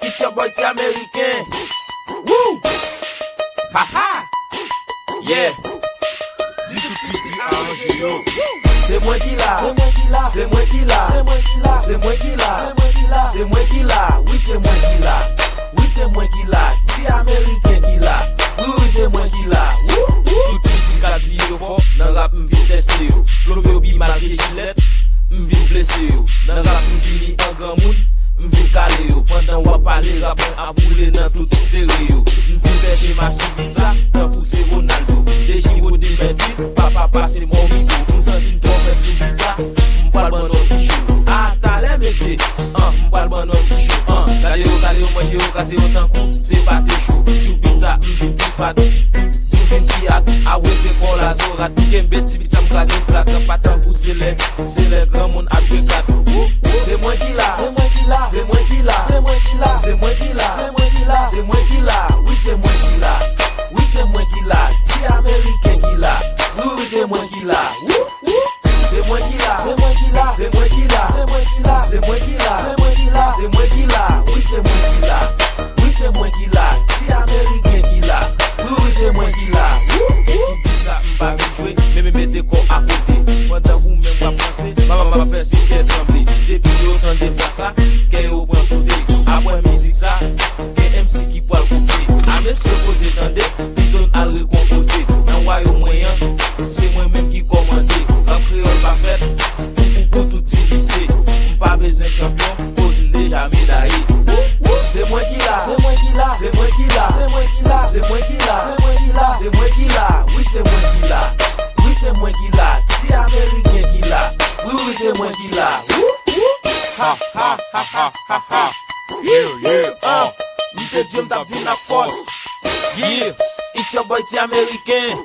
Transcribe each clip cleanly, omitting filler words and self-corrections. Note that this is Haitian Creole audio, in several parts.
It's your boy, c'est américain. Woo! Haha! Yeah! Dis tout petit arrangé yo. C'est moi qui l'a, c'est moi qui l'a, c'est moi qui l'a, c'est moi qui l'a, c'est moi qui l'a, c'est moi qui l'a, c'est moi qui l'a, oui c'est moi qui l'a, oui c'est moi qui l'a, c'est américain qui l'a, oui c'est moi qui l'a. Tout petit kati yo fort, nan rap m'vin tester yo. Flow me obi malgré gilet, m'vin blessé yo. Nan rap m'vini en grand moun. M'vin calé yo, pendant wap parler rap a boule dans tout stéréo. M'vin pêcher ma subita, tant pousser Ronaldo. Des giro de vite, papa passe mon micro. M'sentim trop fait subita, m'parle bon petit chou. Ah, t'as l'air baissé, m'parle bon petit chou. Gade yo, moi j'ai cassé autant coup, c'est pas tes chou. Subita, m'vin pifat, m'vin piat, a wete pour la zorat. M'kembe tibita m'kaze plate, pas tant pousser les grands moun a joué 4. C'est moi qui l'a, c'est moi qui l'a, c'est moi qui l'a, c'est moi qui l'a, c'est moi qui l'a, c'est moi qui l'a, c'est moi qui l'a, oui c'est moi qui l'a, oui c'est moi qui l'a, c'est américain qui l'a, oui c'est moi qui l'a, c'est moi qui l'a, c'est moi qui l'a, c'est moi qui l'a, c'est moi qui l'a, c'est moi qui l'a, c'est moi qui l'a, c'est moi qui l'a, oui c'est moi qui l'a, oui c'est moi qui l'a, c'est américain qui l'a, oui c'est moi qui l'a. Sous pizza m'pas vite jouer, mais me mettez quoi à côté, pendant où même pas penser, maman m'a fait expliquer trembler. Depuis autant de fois ça, qu'elle au point sauter. Après musique ça, qu'elle MC qui peut le couper. A monsieur posé dans des, qui donne à le recomposer. Dans royaume moyen, c'est moi-même qui commande. Quand créole pas fait, pour tout lycée. Pas besoin de champion, pose déjà médaille. C'est moi qui l'a, c'est moi qui l'a, c'est moi qui l'a, c'est moi qui l'a, c'est moi qui l'a, c'est moi qui l'a, c'est moi qui l'a, oui c'est moi qui l'a, oui c'est moi qui l'a, c'est américain qui l'a, oui c'est moi qui l'a. Ha ha ha ha ha ha. Yeah, M'te dit m't'a vu la force. Yeah, it's your boy, c'est américain.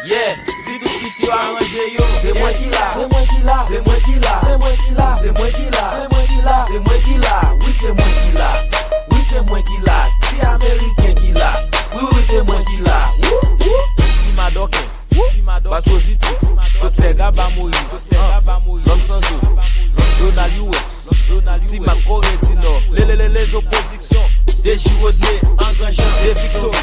Yeah, dis tout petit arrangé yo. C'est moi qui l'a, c'est moi qui l'a, c'est moi qui l'a, c'est moi qui l'a, c'est moi qui l'a, c'est moi qui l'a, c'est moi qui l'a, oui c'est moi qui l'a, oui c'est moi qui l'a, c'est américain qui l'a, oui c'est moi qui l'a. Timadoke, Bass positif, Otega ba Moïse, L'homme sans eau, Ronald US, Tima Corretino, les oppositions, des giroudés, engrangeants, des victoires.